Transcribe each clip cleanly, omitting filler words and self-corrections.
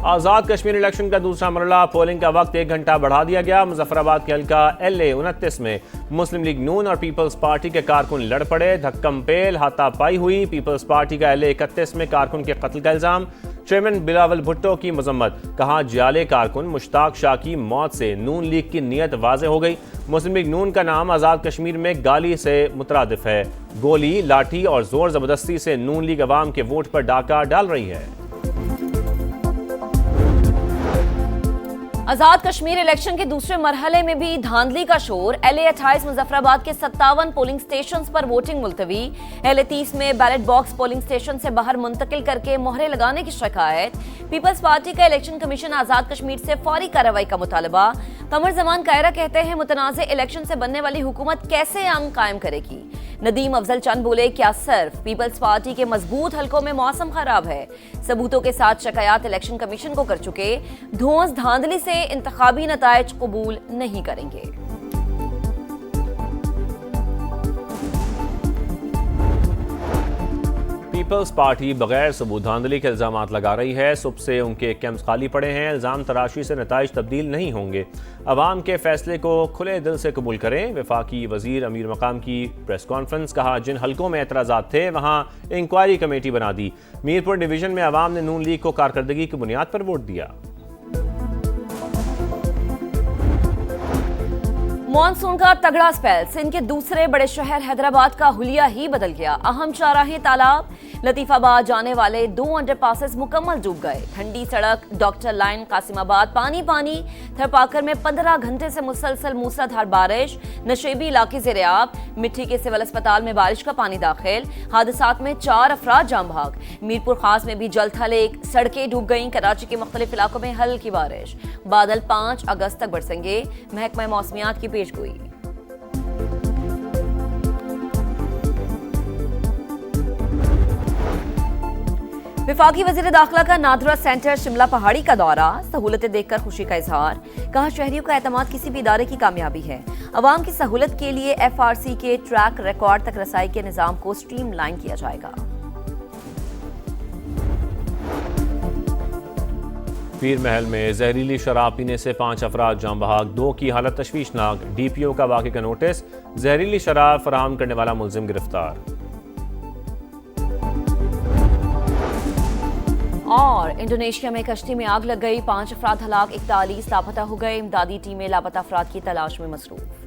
Azad Kashmir election का दूसरा मरला, पोलिंग का वक्त 1 घंटा बढ़ा दिया गया। मुजफ्फराबाद के हल्का LA-29 में मुस्लिम लीग नून और पीपल्स पार्टी के कारकुन लड़ पड़े, धक्कम पेल हाथापाई हुई। पीपल्स पार्टी का LA-31 में कारकुन के कत्ल का इल्जाम, चेयरमैन बिलावल भुट्टो की मजम्मत, कहा जाले कारकुन मुश्ताक शाह की मौत से नून लीग की नीयत वाज़े हो गई। मुस्लिम लीग नून का नाम आज़ाद कश्मीर में गाली से मुतरादिफ है। गोली, लाठी और जोर जबरदस्ती से नून लीग अवाम के वोट पर डाका डाल रही है। आजाद कश्मीर इलेक्शन के दूसरे मरहले में भी धांधली का शोर। LA-28 मुजफ्फराबाद के 57 पोलिंग स्टेशन पर वोटिंग मुलतवी। LA-30 में बैलेट बॉक्स पोलिंग स्टेशन से बाहर मुंतकिल करके मोहरे लगाने की शिकायत। पीपल्स पार्टी का इलेक्शन कमीशन आजाद कश्मीर से फौरी कार्रवाई का मुतालबा। कमर जमान कायरा कहते हैं मुतनाज़ इलेक्शन से बनने वाली हुकूमत कैसे अमन कायम करेगी। नदीम अफजल चंद बोले, क्या सिर्फ पीपल्स पार्टी के मजबूत हलकों में मौसम खराब है? सबूतों के साथ शिकायत इलेक्शन कमीशन को कर चुके। धौंस धांधली से इंतखाबी नतायज कबूल नहीं करेंगे। पीपल्स पार्टी बगैर सबूत धांधली के इल्जामात लगा रही है। सुबह से उनके कैंप्स खाली पड़े हैं। इल्जाम तराशी से नताइज तब्दील नहीं होंगे। अवाम के फैसले को खुले दिल से कबूल करें। वफाकी वजीर अमीर मकाम की प्रेस कॉन्फ्रेंस, कहा जिन हलकों में एतराज़ात थे वहाँ इंक्वायरी कमेटी बना दी। मीरपुर डिवीजन में अवाम ने नून लीग को कारकर्दगी की बुनियाद पर वोट दिया। मॉनसून का तगड़ा स्पेल, सिंध के दूसरे बड़े शहर हैदराबाद का हुलिया ही बदल गया। अहम चौराहे तालाब, लतीफाबाद जाने वाले 2 अंडरपासेस मुकम्मल डूब गए। ठंडी सड़क, डॉक्टर लाइन, कासिमाबाद पानी पानी। थरपाकर में 15 घंटे से मुसलसल मूसलाधार बारिश। नशेबी इलाके ज़ेरे-आब। मिट्टी के सिविल अस्पताल में बारिश का पानी दाखिल। हादसात में 4 अफराद जाम भाग। मीरपुर खास में भी जल थल एक, सड़कें डूब गईं। कराची के मुख्तलिफ इलाकों में हल्की बारिश। बादल 5 अगस्त तक बरसेंगे, महकमा मौसमियात की पेशगोई। विफाकी वजीर दाखिला का नादरा सेंटर शिमला पहाड़ी का दौरा, सहूलतें देखकर खुशी का इजहार। कहा शहरियों का एतमाद किसी भी इदारे की कामयाबी है। अवाम की सहूलत के लिए FRC के ट्रैक रिकॉर्ड तक रसाई के निजाम को स्ट्रीमलाइन किया जाएगा। पीर महल में जहरीली शराब पीने से 5 अफराद जाम बहाक, 2 की हालत तशवीशनाक। DPO का वाक़े का नोटिस, जहरीली शराब फराहम करने वाला मुलजिम गिरफ्तार। और इंडोनेशिया में कश्ती में आग लग गई, 5 अफराद हलाक, 41 लापता हो गए। इमदादी टीमें लापता अफराद की तलाश में मसरूफ।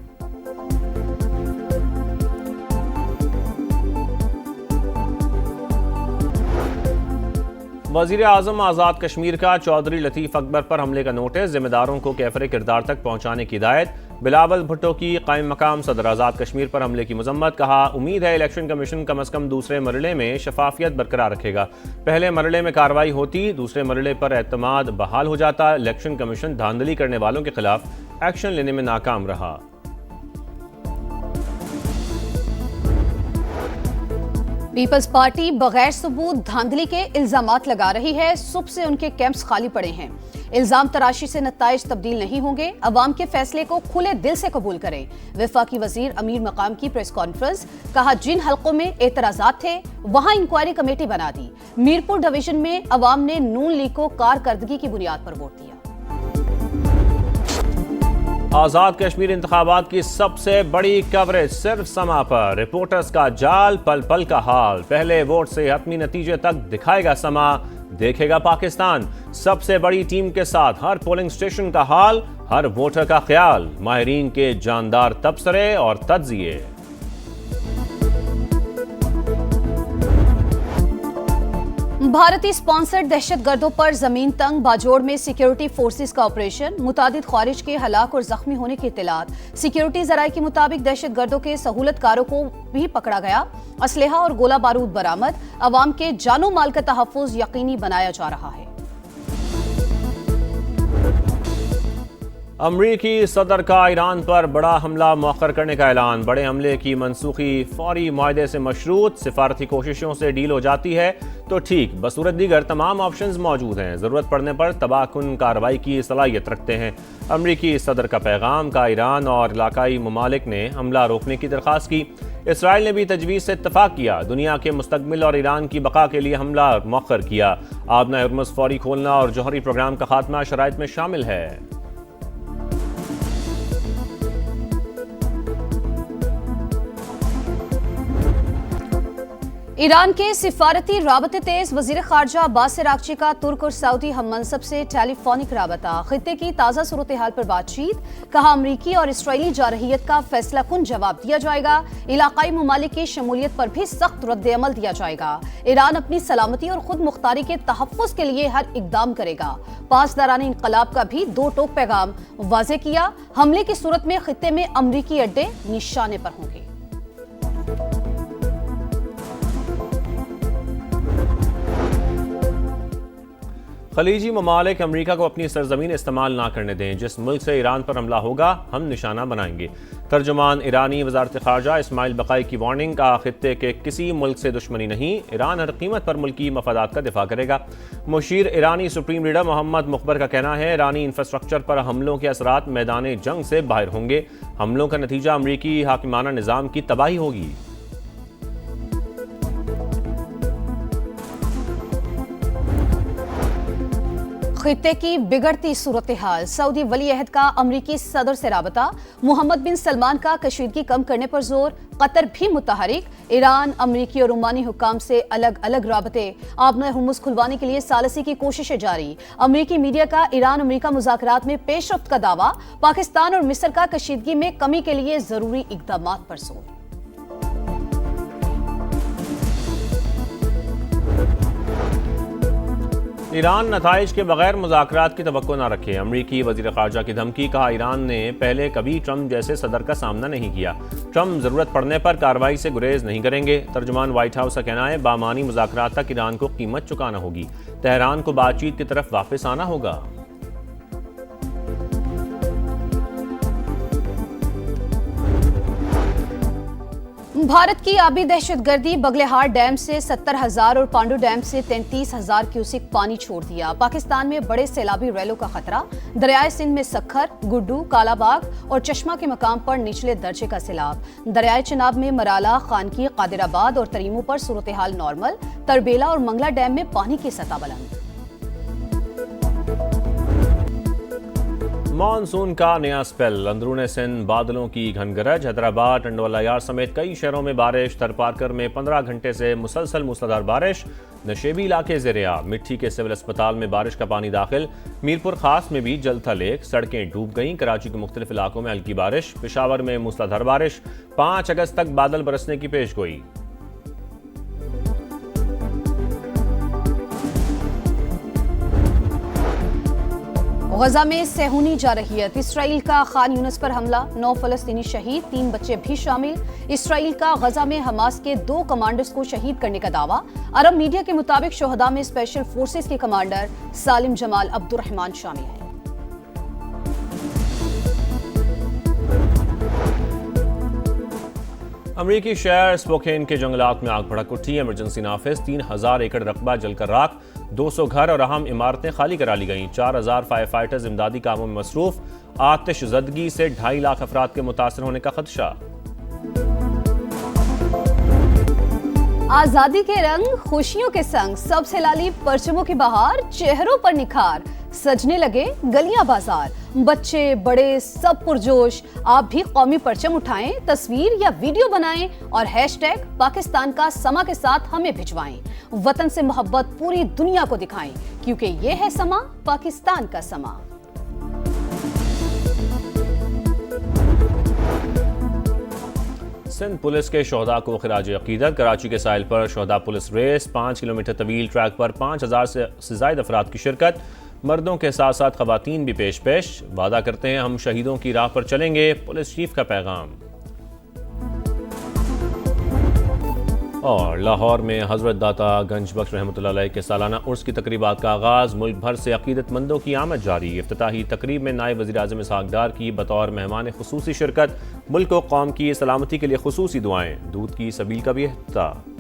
वज़ीर आज़म आज़ाद कश्मीर का चौधरी लतीफ़ अकबर पर हमले का नोटिस, जिम्मेदारों को कैफरे किरदार तक पहुंचाने की हिदायत। बिलावल भुट्टो की कायम मकाम सदर आज़ाद कश्मीर पर हमले की मजम्मत, कहा उम्मीद है इलेक्शन कमीशन कम अज़ कम दूसरे मरले में शफाफियत बरकरार रखेगा। पहले मरले में कार्रवाई होती, दूसरे मरले पर एतमाद बहाल हो जाता। इलेक्शन कमीशन धांधली करने वालों के खिलाफ एक्शन लेने में नाकाम रहा। पीपल्स पार्टी बगैर सबूत धांधली के इल्जामात लगा रही है। सुबह से उनके कैंप्स खाली पड़े हैं। इल्जाम तराशी से नताइज तब्दील नहीं होंगे। अवाम के फैसले को खुले दिल से कबूल करें। वफाकी वजीर अमीर मकाम की प्रेस कॉन्फ्रेंस, कहा जिन हलकों में एतराजात थे वहां इंक्वायरी कमेटी बना दी। मीरपुर डिवीजन में अवाम ने नून लीग को कारकर्दगी की बुनियाद पर वोट दिया। आज़ाद कश्मीर इंतखाबात की सबसे बड़ी कवरेज सिर्फ समा पर। रिपोर्टर्स का जाल, पल पल का हाल। पहले वोट से हतमी नतीजे तक दिखाएगा समा, देखेगा पाकिस्तान। सबसे बड़ी टीम के साथ हर पोलिंग स्टेशन का हाल, हर वोटर का ख्याल। माहिरीन के जानदार तबसरे और तज्जिए। भारतीय स्पॉन्सर्ड दहशतगर्दों पर जमीन तंग बाजोड़ में सिक्योरिटी फोर्सेस का ऑपरेशन। मुतादिद खारिज के हलाक और जख्मी होने की इत्तलात। सिक्योरिटी जराये के मुताबिक दहशतगर्दों के सहूलतकारों को भी पकड़ा गया। असलहा और गोला बारूद बरामद। अवाम के जानो माल का तहफ़्फ़ुज़ यकीनी बनाया जा रहा है। अमरीकी सदर का ईरान पर बड़ा हमला मौखर करने का ऐलान। बड़े हमले की मनसूखी फौरी मुआहदे से मशरूत। सिफारती कोशिशों से डील हो जाती है तो ठीक, बसूरत दीगर तमाम ऑप्शंस मौजूद हैं। ज़रूरत पड़ने पर तबाहकुन कार्रवाई की सलाहियत रखते हैं। अमरीकी सदर का पैगाम, का ईरान और इलाकाई ममालिक ने हमला रोकने की दरख्वास्त की। इसराइल ने भी तजवीज़ से इत्तफाक किया, दुनिया के मुस्तकबिल और ईरान की बका के लिए हमला मौखर किया। आबना हरमुज़ फौरी खोलना और जौहरी प्रोग्राम का खात्मा शराइत में शामिल है। ईरान के सिफारती राबते तेज वजीर खारजा अब्बास अरागची का तुर्क और सऊदी हम मनसब से टेलीफोनिक राबता, खित्ते की ताज़ा सूरत हाल पर बातचीत, कहा अमरीकी और इसराइली जारहियत का फैसला कुन जवाब दिया जाएगा, इलाकाई ममालिक की शमूलियत पर भी सख्त रद्द-ए-अमल दिया जाएगा। ईरान अपनी सलामती और खुद मुख्तारी के तहफ़्फ़ुज़ के लिए हर इकदाम करेगा। पासदारान इनकलाब का भी दो टोक पैगाम वाज़े किया, हमले की सूरत में खित्ते में अमरीकी अड्डे निशाने पर होंगे। खलीजी ममालिक अमरीका को अपनी सरजमीन इस्तेमाल ना करने दें, जिस मुल्क से ईरान पर हमला होगा हम निशाना बनाएंगे। तर्जुमान ईरानी वजारत खारजा इस्माइल बकाई की वार्निंग का, खित्ते के किसी मुल्क से दुश्मनी नहीं, ईरान हर कीमत पर मुल्की मफादात का दिफा करेगा। मुशीर ईरानी सुप्रीम लीडर मोहम्मद मुखबर का कहना है, ईरानी इंफ्रास्ट्रक्चर पर हमलों के असरात मैदान जंग से बाहर होंगे, हमलों का नतीजा अमरीकी हाकिमाना निज़ाम की तबाही होगी। खित्ते की बिगड़ती सूरत हाल, सऊदी वली अहद का अमरीकी सदर से राबता, मोहम्मद बिन सलमान का कशीदगी कम करने पर जोर, कतर भी मुतहरिक, ईरान अमरीकी और ओमानी हुक्काम से अलग अलग राबते, आबना हरमुज़ खुलवाने के लिए सालसी की कोशिशें जारी। अमरीकी मीडिया का ईरान अमरीका मुज़ाकरात में पेशरफ्त का दावा, पाकिस्तान और मिस्र का कशीदगी में कमी के लिए जरूरी इकदाम पर जोर। ईरान नताइज के बगैर मुज़ाकरात की तवक्को न रखे, अमरीकी वज़ीर ख़ारजा की धमकी, कहा ईरान ने पहले कभी ट्रंप जैसे सदर का सामना नहीं किया, ट्रंप ज़रूरत पड़ने पर कार्रवाई से गुरेज नहीं करेंगे। तर्जुमान व्हाइट हाउस का कहना है, बामानी मुज़ाकरात तक ईरान को कीमत चुकाना होगी, तेहरान को बातचीत की तरफ वापस आना होगा। भारत की आबी दहशतगर्दी, बगलेहार डैम से 70,000 और पांडु डैम से 33,000 क्यूसिक पानी छोड़ दिया। पाकिस्तान में बड़े सैलाबी रैलों का खतरा, दरियाए सिंध में सखर, गुड्डू, कालाबाग और चश्मा के मकाम पर निचले दर्जे का सैलाब। दरियाए चिनाब में मराला, खानकी, कादिराबाद और तरीमू पर सूरत हाल नॉर्मल, तरबेला और मंगला डैम में पानी की सतह बुलंद। मानसून का नया स्पेल, अंदरूने सिंध बादलों की घनगरज, हैदराबाद, टंडवालायार समेत कई शहरों में बारिश, थरपारकर में 15 घंटे से मुसलसल मूसलाधार बारिश, नशेबी इलाके ज़ेर-ए-आब, मिट्टी के सिविल अस्पताल में बारिश का पानी दाखिल, मीरपुर खास में भी जल था लेक, सड़कें डूब गईं, कराची के मुख्तलिफ इलाकों में हल्की बारिश, पेशावर में मूसलाधार बारिश, 5 अगस्त तक बादल बरसने की पेशगोई। गजा में सेहूनी जारहियत, इसराइल का खान यूनिस पर हमला, 9 फलस्तीनी शहीद, 3 बच्चे भी शामिल। इसराइल का गजा में हमास के 2 कमांडर्स को शहीद करने का दावा। अरब मीडिया के मुताबिक शोहदा में स्पेशल फोर्सेस के कमांडर सालिम जमाल अब्दुर्रहमान शामिल हैं। अमरीकी शहर स्पोकेन के जंगलात में आग भड़क उठी, इमरजेंसी नाफिज, 3000 एकड़ रकबा जलकर राख, 200 घर और अहम इमारतें खाली करा ली गईं, 4000 फायर फाइटर्स इमदादी कामों में मसरूफ, आतिशज़दगी से 2.5 लाख अफराद के मुतासर होने का खदशा। आजादी के रंग खुशियों के संग, सबसे लाली परचमों की बहार, चेहरों पर निखार, सजने लगे गलियां बाजार, बच्चे बड़े सब पुरजोश। आप भी कौमी परचम उठाएं, तस्वीर या वीडियो बनाएं और हैशटैग पाकिस्तान का समा के साथ हमें भिजवाएं। वतन से मोहब्बत पूरी दुनिया को दिखाएं, क्योंकि ये है समा पाकिस्तान का समा। सिंध पुलिस के शोहदा को खिराज अकीदत, कराची के साहिल पर शोहदा पुलिस रेस, 5 किलोमीटर तवील ट्रैक पर 5000 से ज्यादा अफराद की शिरकत, मर्दों के साथ साथ खवातीन भी पेश वादा करते हैं हम शहीदों की राह पर चलेंगे, पुलिस चीफ का पैगाम। और लाहौर में हजरत दाता गंज बख्श रहमतुल्लाह अलैह के सालाना उर्स की तकरीबात का आगाज़, मुल्क भर से अकीदतमंदों की आमद जारी। इफ्तिताही तकरीब में नायब वज़ीर आज़म इसहाक़ डार की बतौर मेहमान खुसूसी शिरकत, मुल्क व कौम की सलामती के लिए खुसूसी दुआएं, दूध की सबील का भी इफ्तिताह।